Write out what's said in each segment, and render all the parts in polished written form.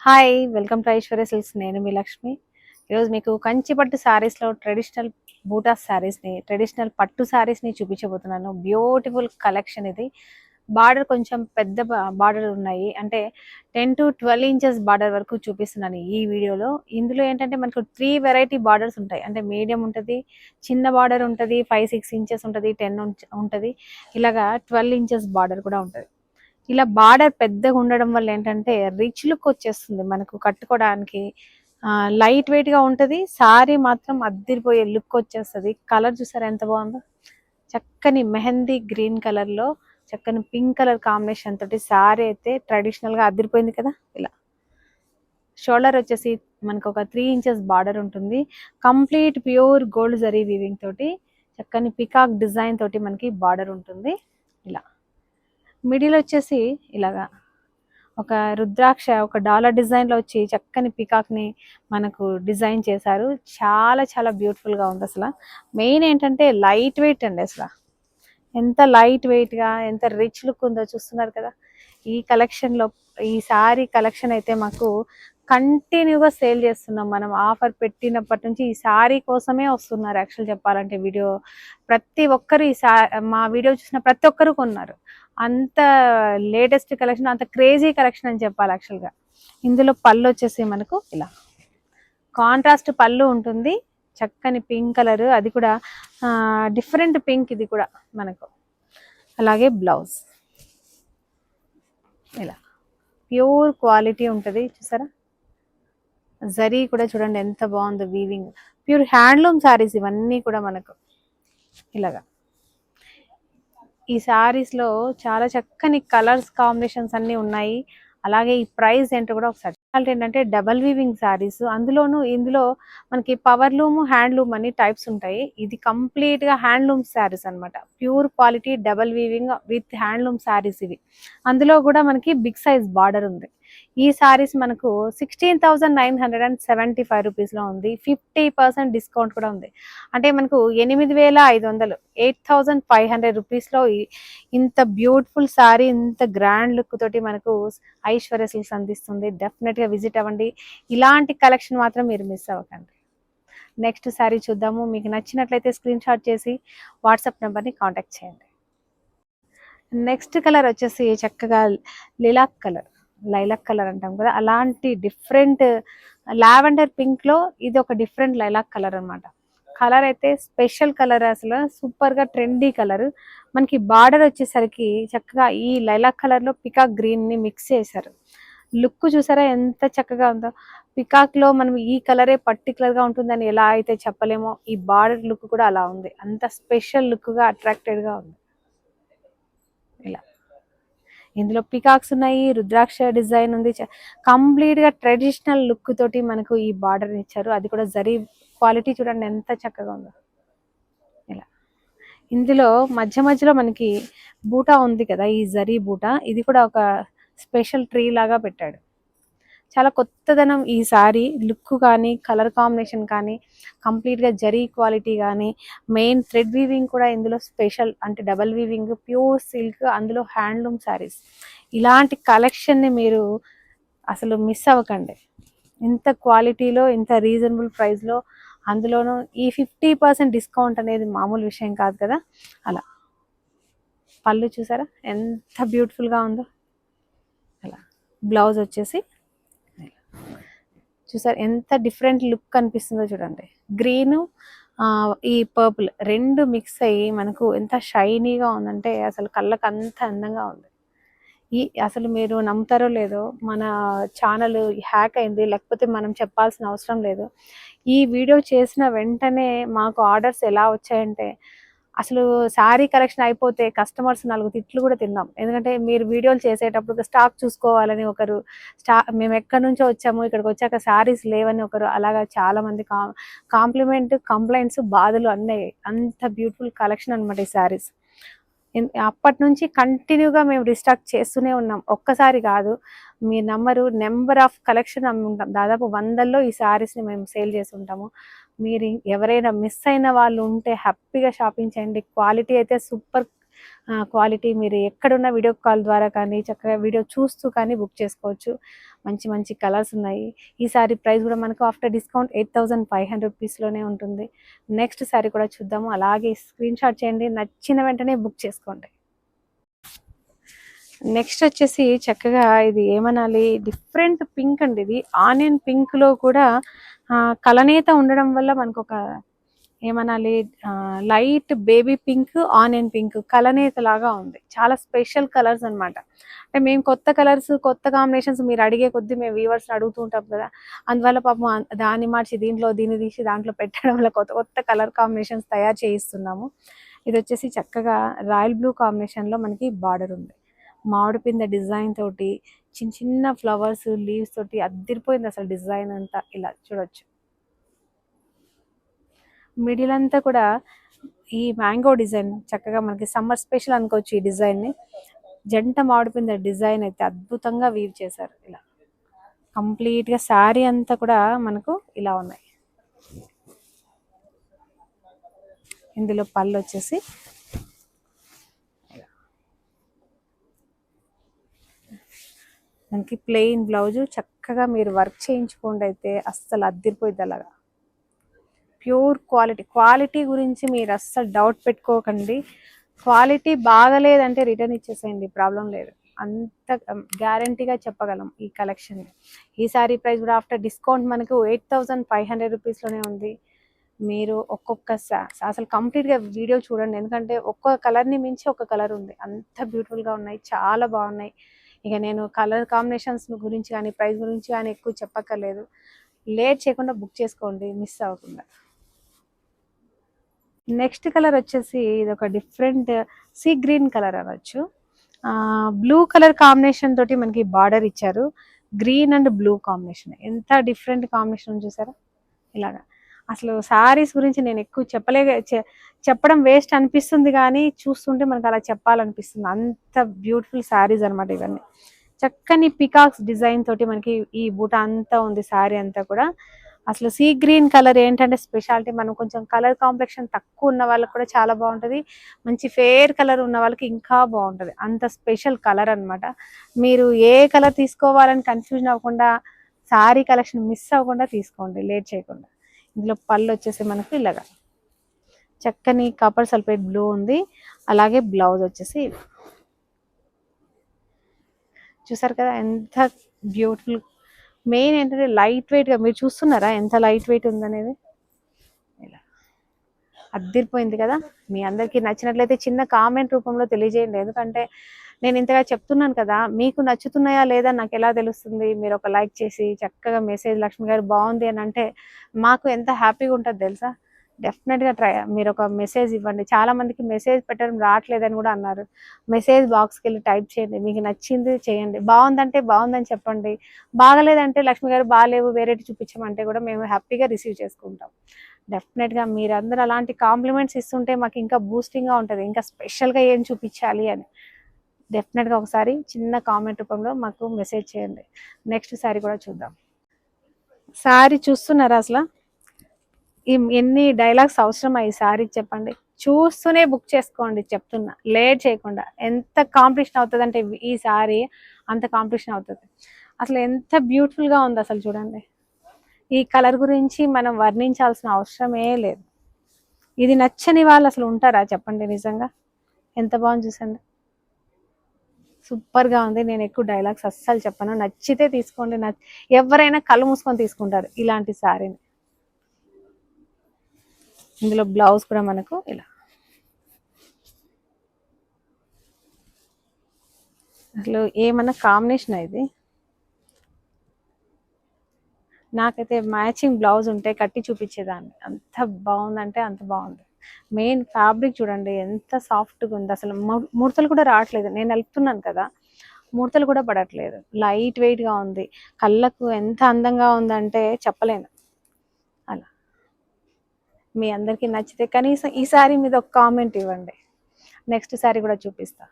Hi welcome to Aishwarya silks. నేను మీ లక్ష్మి. ఈరోజు మీకు కంచి పట్టు శారీస్లో ట్రెడిషనల్ బూటా శారీస్ని, ట్రెడిషనల్ పట్టు శారీస్ని చూపించబోతున్నాను. బ్యూటిఫుల్ కలెక్షన్ ఇది. బార్డర్ కొంచెం పెద్ద బార్డర్ ఉన్నాయి, అంటే 10 to 12 ఇంచెస్ బార్డర్ వరకు చూపిస్తున్నాను ఈ వీడియోలో. ఇందులో ఏంటంటే మనకు 3 వెరైటీ బార్డర్స్ ఉంటాయి, అంటే మీడియం ఉంటుంది, చిన్న బార్డర్ ఉంటుంది, 5-6 ఇంచెస్ ఉంటుంది, 10 ఉంటుంది, ఇలాగా 12 ఇంచెస్ బార్డర్ కూడా ఉంటుంది. ఇలా బార్డర్ పెద్దగా ఉండడం వల్ల ఏంటంటే రిచ్ లుక్ వచ్చేస్తుంది మనకు కట్టుకోవడానికి. లైట్ వెయిట్ గా ఉంటది, సారీ మాత్రం అద్దిరిపోయే లుక్ వచ్చేస్తుంది. కలర్ చూసారా ఎంత బాగుందో, చక్కని మెహందీ గ్రీన్ కలర్ లో చక్కని పింక్ కలర్ కాంబినేషన్ తోటి సారీ అయితే ట్రెడిషనల్ గా అదిరిపోయింది కదా. ఇలా షోల్డర్ వచ్చేసి మనకు ఒక 3 ఇంచెస్ బార్డర్ ఉంటుంది, complete pure gold zari weaving తోటి చక్కని పికాక్ డిజైన్ తోటి మనకి బార్డర్ ఉంటుంది. ఇలా మిడిల్ వచ్చేసి ఇలాగా ఒక రుద్రాక్ష, ఒక డాలర్ డిజైన్ లో వచ్చి చక్కని పికాక్ ని మనకు డిజైన్ చేశారు. చాలా చాలా బ్యూటిఫుల్ గా ఉంది. అసలు మెయిన్ ఏంటంటే లైట్ వెయిట్ అండి. అసలు ఎంత లైట్ వెయిట్ గా ఎంత రిచ్ లుక్ ఉందో చూస్తున్నారు కదా. ఈ కలెక్షన్ లో ఈ సారీ కలెక్షన్ అయితే మాకు కంటిన్యూగా సేల్ చేస్తున్నాం. మనం ఆఫర్ పెట్టినప్పటి నుంచి ఈ సారీ కోసమే వస్తున్నారు. యాక్చువల్ చెప్పాలంటే వీడియో ప్రతి ఒక్కరు మా వీడియో చూసిన ప్రతి ఒక్కరు కొన్నారు. అంత లేటెస్ట్ కలెక్షన్, అంత క్రేజీ కలెక్షన్ అని చెప్పాలి యాక్చువల్గా. ఇందులో పళ్ళు వచ్చేసి మనకు ఇలా కాంట్రాస్ట్ పళ్ళు ఉంటుంది, చక్కని పింక్ కలర్, అది కూడా డిఫరెంట్ పింక్ ఇది కూడా మనకు. అలాగే బ్లౌజ్ ఇలా ప్యూర్ క్వాలిటీ ఉంటుంది. చూసారా జరీ కూడా చూడండి ఎంత బాగుందో, వీవింగ్ ప్యూర్ హ్యాండ్లూమ్ శారీస్ ఇవన్నీ కూడా మనకు. ఇలాగా ఈ శారీస్ లో చాలా చక్కని కలర్స్ కాంబినేషన్స్ అన్ని ఉన్నాయి. అలాగే ఈ ప్రైస్ ఏంటో కూడా ఒకసారి ఏంటంటే డబల్ వీవింగ్ శారీస్, అందులోను ఇందులో మనకి పవర్ లూమ్, హ్యాండ్లూమ్ అని టైప్స్ ఉంటాయి. ఇది కంప్లీట్ గా హ్యాండ్లూమ్ శారీస్ అనమాట. Pure quality double weaving with handloom saris ఇవి. అందులో కూడా మనకి బిగ్ సైజ్ బార్డర్ ఉంది. ఈ సారీస్ మనకు 16,975 రూపీస్లో ఉంది. 50% డిస్కౌంట్ కూడా ఉంది. అంటే మనకు 8,500, 8,500 రూపీస్లో ఇంత బ్యూటిఫుల్ సారీ, ఇంత గ్రాండ్ లుక్ తోటి మనకు ఐశ్వర్య సిల్క్స్ అందిస్తుంది. డెఫినెట్గా విజిట్ అవ్వండి. ఇలాంటి కలెక్షన్ మాత్రం మీరు మిస్ అవ్వకండి. నెక్స్ట్ సారీ చూద్దాము. మీకు నచ్చినట్లయితే స్క్రీన్ షాట్ చేసి వాట్సాప్ నెంబర్ని కాంటాక్ట్ చేయండి. నెక్స్ట్ కలర్ వచ్చేసి చక్కగా లిలాక్ కలర్, లైలాక్ కలర్ అంటాం కదా, అలాంటి డిఫరెంట్ లావెండర్ పింక్ లో ఇది ఒక డిఫరెంట్ లైలాక్ కలర్ అనమాట. కలర్ అయితే స్పెషల్ కలర్, అసలు సూపర్ గా ట్రెండీ కలర్. మనకి బార్డర్ వచ్చేసరికి చక్కగా ఈ లైలాక్ కలర్ లో పికాక్ గ్రీన్ ని మిక్స్ చేశారు. లుక్ చూసారా ఎంత చక్కగా ఉందో. పికాక్ లో మనం ఈ కలరే పర్టికులర్ గా ఉంటుందని ఎలా అయితే చెప్పలేమో, ఈ బార్డర్ లుక్ కూడా అలా ఉంది. అంత స్పెషల్ లుక్ గా అట్రాక్టెడ్ గా ఉంది. ఇలా ఇందులో పికాక్స్ ఉన్నాయి, రుద్రాక్ష డిజైన్ ఉంది, కంప్లీట్ గా ట్రెడిషనల్ లుక్ తోటి మనకు ఈ బార్డర్ ఇచ్చారు. అది కూడా జరీ క్వాలిటీ చూడండి ఎంత చక్కగా ఉందో. ఇలా ఇందులో మధ్య మధ్యలో మనకి బూటా ఉంది కదా, ఈ జరీ బూటా, ఇది కూడా ఒక స్పెషల్ ట్రీ లాగా పెట్టాడు. చాలా కొత్తదనం ఈ సారీ లుక్ కానీ, కలర్ కాంబినేషన్ కానీ, కంప్లీట్గా జరీ క్వాలిటీ కానీ, మెయిన్ థ్రెడ్ వీవింగ్ కూడా ఇందులో స్పెషల్, అంటే డబల్ వీవింగ్, ప్యూర్ సిల్క్, అందులో హ్యాండ్లూమ్ శారీస్. ఇలాంటి కలెక్షన్ని మీరు అసలు మిస్ అవ్వకండి. ఇంత క్వాలిటీలో, ఇంత రీజనబుల్ ప్రైస్లో, అందులోనూ ఈ 50% డిస్కౌంట్ అనేది మామూలు విషయం కాదు కదా. అలా పళ్ళు చూసారా ఎంత బ్యూటిఫుల్గా ఉందో. అలా బ్లౌజ్ వచ్చేసి చూసారు ఎంత డిఫరెంట్ లుక్ కనిపిస్తుందో చూడండి. గ్రీను ఈ పర్పుల్ రెండు మిక్స్ అయ్యి మనకు ఎంత షైనీగా ఉందంటే అసలు కళ్ళకు అంత అందంగా ఉంది. అసలు మీరు నమ్ముతారో లేదో, మన ఛానల్ హ్యాక్ అయింది, లేకపోతే మనం చెప్పాల్సిన అవసరం లేదు. ఈ వీడియో చేసిన వెంటనే మాకు ఆర్డర్స్ ఎలా వచ్చాయంటే, అసలు శారీ కలెక్షన్ అయిపోతే కస్టమర్స్ 4 తిట్లు కూడా తిన్నాం. ఎందుకంటే మీరు వీడియోలు చేసేటప్పుడు స్టాక్ చూసుకోవాలని ఒకరు, మేము ఎక్కడి నుంచో వచ్చాము, ఇక్కడికి వచ్చాక శారీస్ లేవని ఒకరు, అలాగా చాలా మంది కంప్లైంట్స్, బాధలు అన్నీ. అంత బ్యూటిఫుల్ కలెక్షన్ అనమాట ఈ శారీస్. అప్పటి నుంచి కంటిన్యూగా మేము రీస్టాక్ చేస్తూనే ఉన్నాం. ఒక్కసారి కాదు, మీ నెంబర్ ఆఫ్ కలెక్షన్ అమ్ముంటాం. దాదాపు 100లో ఈ శారీస్ని మేము సేల్ చేసి ఉంటాము. మీరు ఎవరైనా మిస్ అయిన వాళ్ళు ఉంటే హ్యాపీగా షాపింగ్ చేయండి. క్వాలిటీ అయితే సూపర్ క్వాలిటీ. మీరు ఎక్కడున్న వీడియో కాల్ ద్వారా కానీ, చక్కగా వీడియో చూస్తూ కానీ బుక్ చేసుకోవచ్చు. మంచి మంచి కలర్స్ ఉన్నాయి. ఈ సారీ ప్రైస్ కూడా మనకు ఆఫ్టర్ డిస్కౌంట్ 8500 రూపీస్లోనే ఉంటుంది. నెక్స్ట్ సారీ కూడా చూద్దాము. అలాగే స్క్రీన్ షాట్ చేయండి, నచ్చిన వెంటనే బుక్ చేసుకోండి. నెక్స్ట్ వచ్చేసి చక్కగా ఇది ఏమనాలి, డిఫరెంట్ పింక్ అండి. ఇది ఆనియన్ పింక్లో కూడా కలనేత ఉండడం వల్ల మనకు ఒక ఏమనాలి, light baby pink, onion pink కలనేత లాగా ఉంది. చాలా స్పెషల్ కలర్స్ అనమాట. అంటే మేము కొత్త కలర్స్, కొత్త కాంబినేషన్స్ మీరు అడిగే కొద్దీ మేము వ్యూవర్స్ని అడుగుతూ ఉంటాం కదా, అందువల్ల పాపం దాన్ని మార్చి దీంట్లో, దీన్ని తీసి దాంట్లో పెట్టడం వల్ల కొత్త కొత్త కలర్ కాంబినేషన్స్ తయారు చేయిస్తున్నాము. ఇది వచ్చేసి చక్కగా రాయల్ బ్లూ కాంబినేషన్లో మనకి బార్డర్ ఉంది. మామిడి పిందె డిజైన్ తోటి చిన్న చిన్న ఫ్లవర్స్, లీవ్స్ తోటి అద్దరిపోయింది అసలు డిజైన్ అంతా. ఇలా చూడొచ్చు, మిడిల్ అంతా కూడా ఈ మ్యాంగో డిజైన్ చక్కగా మనకి సమ్మర్ స్పెషల్ అనుకోవచ్చు. ఈ డిజైన్ని జంట మామిడిపోయింది డిజైన్ అయితే అద్భుతంగా వీవ్ చేశారు. ఇలా కంప్లీట్గా శారీ అంతా కూడా మనకు ఇలా ఉన్నాయి. ఇందులో పళ్ళు వచ్చేసి మనకి ప్లెయిన్ బ్లౌజు, చక్కగా మీరు వర్క్ చేయించుకోండి అయితే అస్సలు అద్దరిపోయింది. అలాగా ప్యూర్ క్వాలిటీ గురించి మీరు అస్సలు డౌట్ పెట్టుకోకండి. క్వాలిటీ బాగలేదంటే రిటర్న్ ఇచ్చేసేయండి, ప్రాబ్లం లేదు. అంత గ్యారంటీగా చెప్పగలం ఈ కలెక్షన్. ఈ సారీ ప్రైస్ కూడా ఆఫ్టర్ డిస్కౌంట్ మనకు 8500 రూపీస్లోనే ఉంది. మీరు ఒక్కొక్క అసలు కంప్లీట్గా వీడియో చూడండి, ఎందుకంటే ఒక్క కలర్ని మించి ఒక కలర్ ఉంది. అంత బ్యూటిఫుల్గా ఉన్నాయి, చాలా బాగున్నాయి. ఇక నేను కలర్ కాంబినేషన్స్ గురించి కానీ ప్రైస్ గురించి కానీ ఎక్కువ చెప్పక్కర్లేదు. లేట్ చేయకుండా బుక్ చేసుకోండి, మిస్ అవ్వకుండా. నెక్స్ట్ కలర్ వచ్చేసి ఇది ఒక డిఫరెంట్ సీ గ్రీన్ కలర్ అనొచ్చు. బ్లూ కలర్ కాంబినేషన్ తోటి మనకి బార్డర్ ఇచ్చారు. గ్రీన్ అండ్ బ్లూ కాంబినేషన్, ఎంత డిఫరెంట్ కాంబినేషన్ చూసారా. ఇలాగా అసలు శారీస్ గురించి నేను ఎక్కువ చెప్పడం వేస్ట్ అనిపిస్తుంది, కానీ చూస్తుంటే మనకు అలా చెప్పాలనిపిస్తుంది. అంత బ్యూటిఫుల్ శారీస్ అనమాట ఇవన్నీ. చక్కని పికాక్స్ డిజైన్ తోటి మనకి ఈ బూట అంతా ఉంది. శారీ అంతా కూడా అసలు సీ గ్రీన్ కలర్ ఏంటంటే స్పెషాలిటీ, మనం కొంచెం కలర్ కాంప్లెక్షన్ తక్కువ ఉన్న వాళ్ళకి కూడా చాలా బాగుంటుంది, మంచి ఫేర్ కలర్ ఉన్న వాళ్ళకి ఇంకా బాగుంటుంది. అంత స్పెషల్ కలర్ అనమాట. మీరు ఏ కలర్ తీసుకోవాలని కన్ఫ్యూజన్ అవ్వకుండా, శారీ కలెక్షన్ మిస్ అవ్వకుండా తీసుకోండి, లేట్ చేయకుండా. ఇందులో పళ్ళు వచ్చేసి మనకు ఇలాగా చక్కని కాపర్ సల్ఫేట్ బ్లూ ఉంది. అలాగే బ్లౌజ్ వచ్చేసి చూసారు కదా ఎంత బ్యూటిఫుల్. మెయిన్ ఏంటంటే లైట్ వెయిట్గా మీరు చూస్తున్నారా ఎంత లైట్ వెయిట్ ఉందనేది. ఇలా అద్దరిపోయింది కదా. మీ అందరికీ నచ్చినట్లయితే చిన్న కామెంట్ రూపంలో తెలియజేయండి, ఎందుకంటే నేను ఇంతగా చెప్తున్నాను కదా, మీకు నచ్చుతున్నాయా లేదా నాకు ఎలా తెలుస్తుంది. మీరు ఒక లైక్ చేసి చక్కగా మెసేజ్ లక్ష్మి గారు బాగుంది అని అంటే మాకు ఎంత హ్యాపీగా ఉంటుంది తెలుసా. డెఫినెట్గా మీరు ఒక మెసేజ్ ఇవ్వండి. చాలా మందికి మెసేజ్ పెట్టడం రావట్లేదని కూడా అన్నారు. మెసేజ్ బాక్స్కి వెళ్ళి టైప్ చేయండి, మీకు నచ్చింది చేయండి. బాగుందంటే బాగుందని చెప్పండి, బాగలేదంటే లక్ష్మి గారు బాగాలేవు వేరేటి చూపించమంటే కూడా మేము హ్యాపీగా రిసీవ్ చేసుకుంటాం. డెఫినెట్గా మీరందరూ అలాంటి కాంప్లిమెంట్స్ ఇస్తుంటే మాకు ఇంకా బూస్టింగ్గా ఉంటుంది, ఇంకా స్పెషల్గా ఏం చూపించాలి అని. డెఫినెట్గా ఒకసారి చిన్న కామెంట్ రూపంలో మాకు మెసేజ్ చేయండి. నెక్స్ట్ శారీ కూడా చూద్దాం. శారీ చూస్తున్నారా అసలు ఎన్ని డైలాగ్స్ అవసరం ఈ శారీకి చెప్పండి. చూస్తూనే బుక్ చేసుకోండి చెప్తున్నా, లేట్ చేయకుండా. ఎంత కాంపిటీషన్ అవుతుంది అంటే ఈ శారీ అంత కాంపిటీషన్ అవుతుంది. అసలు ఎంత బ్యూటిఫుల్గా ఉంది అసలు చూడండి. ఈ కలర్ గురించి మనం వర్ణించాల్సిన అవసరమే లేదు. ఇది నచ్చని వాళ్ళు అసలు ఉంటారా చెప్పండి. నిజంగా ఎంత బాగుంది చూసండి, సూపర్గా ఉంది. నేను ఎక్కువ డైలాగ్స్ అస్సలు చెప్పను, నచ్చితే తీసుకోండి. ఎవరైనా కళ్ళు మూసుకొని తీసుకుంటారు ఇలాంటి శారీని. ఇందులో బ్లౌజ్ కూడా మనకు ఇలా అసలు ఏమన్నా కాంబినేషన్ ఇది. నాకైతే మ్యాచింగ్ బ్లౌజ్ ఉంటే కట్టి చూపించేదాన్ని, అంత బాగుందంటే అంత బాగుంది. మెయిన్ ఫ్యాబ్రిక్ చూడండి ఎంత సాఫ్ట్గా ఉంది. అసలు ముడతలు కూడా రావట్లేదు, నేను నలుపుతున్నాను కదా, ముడతలు కూడా పడట్లేదు. లైట్ వెయిట్గా ఉంది. కళ్ళకు ఎంత అందంగా ఉందంటే చెప్పలేను. అలా మీ అందరికీ నచ్చితే కనీసం ఈ శారీ మీద ఒక కామెంట్ ఇవ్వండి. నెక్స్ట్ శారీ కూడా చూపిస్తా.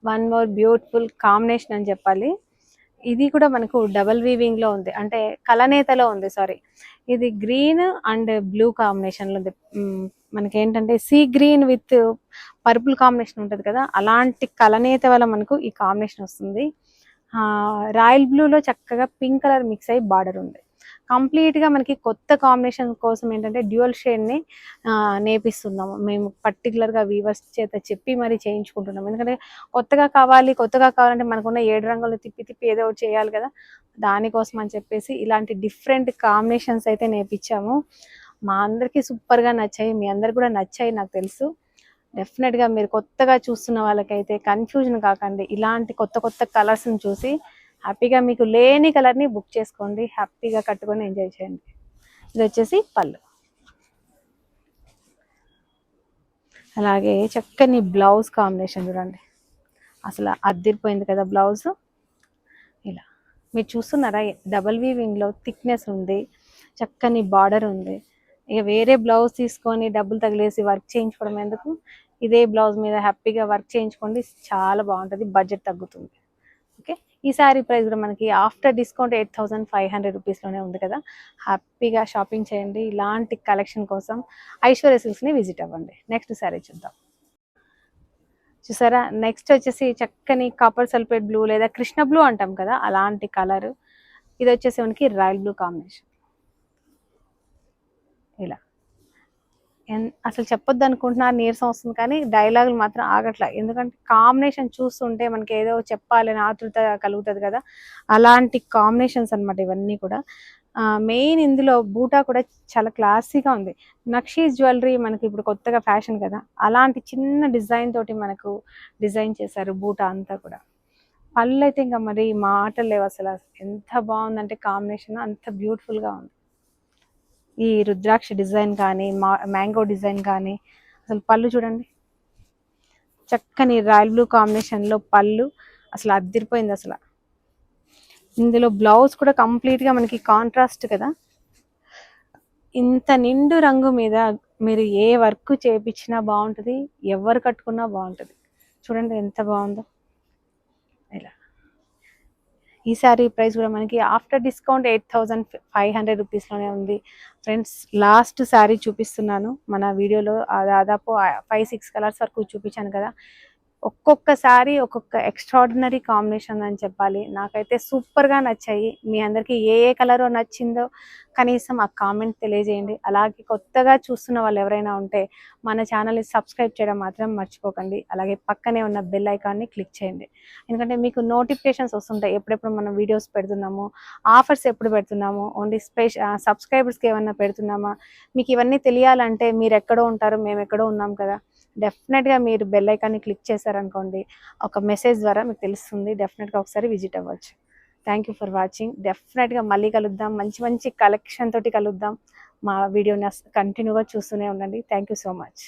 వన్ మోర్ బ్యూటిఫుల్ కాంబినేషన్ అని చెప్పాలి. ఇది కూడా మనకు డబల్ వీవింగ్లో ఉంది, అంటే కలనేతలో ఉంది. సారీ, ఇది గ్రీన్ అండ్ బ్లూ కాంబినేషన్లో ఉంది. మనకి ఏంటంటే sea green with purple combination ఉంటుంది కదా, అలాంటి కలనేత వల్ల మనకు ఈ కాంబినేషన్ వస్తుంది. రాయల్ బ్లూలో చక్కగా పింక్ కలర్ మిక్స్ అయ్యి బార్డర్ ఉంది. కంప్లీట్గా మనకి కొత్త కాంబినేషన్ కోసం ఏంటంటే డ్యూయల్ షేడ్ని నేపిస్తున్నాము మేము, పర్టికులర్గా వీవర్స్ చేత చెప్పి మరీ చేయించుకుంటున్నాము. ఎందుకంటే కొత్తగా కావాలంటే మనకున్న 7 రంగులు తిప్పి తిప్పి ఏదో ఒకటి చేయాలి కదా, దానికోసం అని చెప్పేసి ఇలాంటి డిఫరెంట్ కాంబినేషన్స్ అయితే నేర్పించాము. మా అందరికీ సూపర్గా నచ్చాయి, మీ అందరికి కూడా నచ్చాయి నాకు తెలుసు. డెఫినెట్గా మీరు కొత్తగా చూస్తున్న వాళ్ళకైతే కన్ఫ్యూజన్ కాకండి, ఇలాంటి కొత్త కొత్త కలర్స్ని చూసి హ్యాపీగా మీకు లేని కలర్ని బుక్ చేసుకోండి, హ్యాపీగా కట్టుకొని ఎంజాయ్ చేయండి. ఇది వచ్చేసి పళ్ళు. అలాగే చక్కని బ్లౌజ్ కాంబినేషన్ చూడండి, అసలు అద్దిరిపోయింది కదా బ్లౌజ్. ఇలా మీరు చూస్తున్నారా, డబల్ వీవింగ్లో థిక్నెస్ ఉంది, చక్కని బార్డర్ ఉంది. ఇక వేరే బ్లౌజ్ తీసుకొని డబ్బులు తగిలేసి వర్క్ చేయించుకోవడం ఎందుకు, ఇదే బ్లౌజ్ మీద హ్యాపీగా వర్క్ చేయించుకోండి, చాలా బాగుంటుంది, బడ్జెట్ తగ్గుతుంది. ఓకే, ఈ శారీ ప్రైస్ కూడా మనకి ఆఫ్టర్ డిస్కౌంట్ 8500 రూపీస్లోనే ఉంది కదా. హ్యాపీగా షాపింగ్ చేయండి. ఇలాంటి కలెక్షన్ కోసం ఐశ్వర్య సిల్క్స్ని విజిట్ అవ్వండి. నెక్స్ట్ శారీ చూద్దాం. చూసారా, నెక్స్ట్ వచ్చేసి చక్కని కాపర్ సల్ఫేట్ బ్లూ లేదా కృష్ణ బ్లూ అంటాం కదా, అలాంటి కలర్. ఇది వచ్చేసి మనకి రాయల్ బ్లూ కాంబినేషన్. ఇలా అసలు చెప్పొద్దు అనుకుంటున్నా, నీరసం వస్తుంది, కానీ డైలాగులు మాత్రం ఆగట్లా. ఎందుకంటే కాంబినేషన్ చూస్తుంటే మనకి ఏదో చెప్పాలని ఆతృత కలుగుతుంది కదా, అలాంటి కాంబినేషన్స్ అనమాట ఇవన్నీ కూడా. మెయిన్ ఇందులో బూటా కూడా చాలా క్లాసీగా ఉంది. నక్షీస్ జ్యువెలరీ మనకి ఇప్పుడు కొత్తగా ఫ్యాషన్ కదా, అలాంటి చిన్న డిజైన్ తోటి మనకు డిజైన్ చేశారు బూటా అంతా కూడా. పళ్ళు అయితే ఇంకా మరి మాటలు లేవు అసలు, ఎంత బాగుందంటే కాంబినేషన్ అంత బ్యూటిఫుల్గా ఉంది. ఈ రుద్రాక్ష డిజైన్ కానీ మ్యాంగో డిజైన్ కానీ, అసలు పళ్ళు చూడండి, చక్కని రాయల్ బ్లూ కాంబినేషన్లో పళ్ళు అసలు అద్దిరిపోయింది అసలు. ఇందులో బ్లౌజ్ కూడా కంప్లీట్గా మనకి కాంట్రాస్ట్ కదా, ఇంత నిండు రంగు మీద మీరు ఏ వర్క్ చేయించినా బాగుంటుంది, ఎవరు కట్టుకున్నా బాగుంటుంది. చూడండి ఎంత బాగుందో. ఇలా ఈ శారీ ప్రైస్ కూడా మనకి ఆఫ్టర్ డిస్కౌంట్ 8500 రూపీస్లోనే ఉంది. ఫ్రెండ్స్, లాస్ట్ శారీ చూపిస్తున్నాను మన వీడియోలో, దాదాపు 5-6 కలర్స్ వరకు చూపించాను కదా. ఒక్కొక్క శారీ ఒక్కొక్క ఎక్స్ట్రాడినరీ కాంబినేషన్ అని చెప్పాలి. నాకైతే సూపర్గా నచ్చాయి. మీ అందరికీ ఏ ఏ కలర్ నచ్చిందో కనీసం ఆ కామెంట్ తెలియజేయండి. అలాగే కొత్తగా చూస్తున్న వాళ్ళు ఎవరైనా ఉంటే మన ఛానల్ని సబ్స్క్రైబ్ చేయడం మాత్రం మర్చిపోకండి. అలాగే పక్కనే ఉన్న బెల్ ఐకాన్ని క్లిక్ చేయండి, ఎందుకంటే మీకు నోటిఫికేషన్స్ వస్తుంటాయి ఎప్పుడెప్పుడు మనం వీడియోస్ పెడుతున్నాము, ఆఫర్స్ ఎప్పుడు పెడుతున్నాము, ఓన్లీ సబ్స్క్రైబర్స్కి ఏమన్నా పెడుతున్నామా, మీకు ఇవన్నీ తెలియాలంటే మీరు ఎక్కడో ఉంటారు, మేము ఎక్కడో ఉన్నాం కదా. డెఫినెట్గా మీరు బెల్ ఐకాన్ని క్లిక్ చేశారనుకోండి, ఒక మెసేజ్ ద్వారా మీకు తెలుస్తుంది. డెఫినెట్గా ఒకసారి విజిట్ అవ్వచ్చు. Thank you for watching. డెఫినెట్గా మళ్ళీ కలుద్దాం, మంచి మంచి కలెక్షన్ తోటి కలుద్దాం. మా వీడియోని కంటిన్యూగా చూస్తూనే ఉండండి. Thank you so much.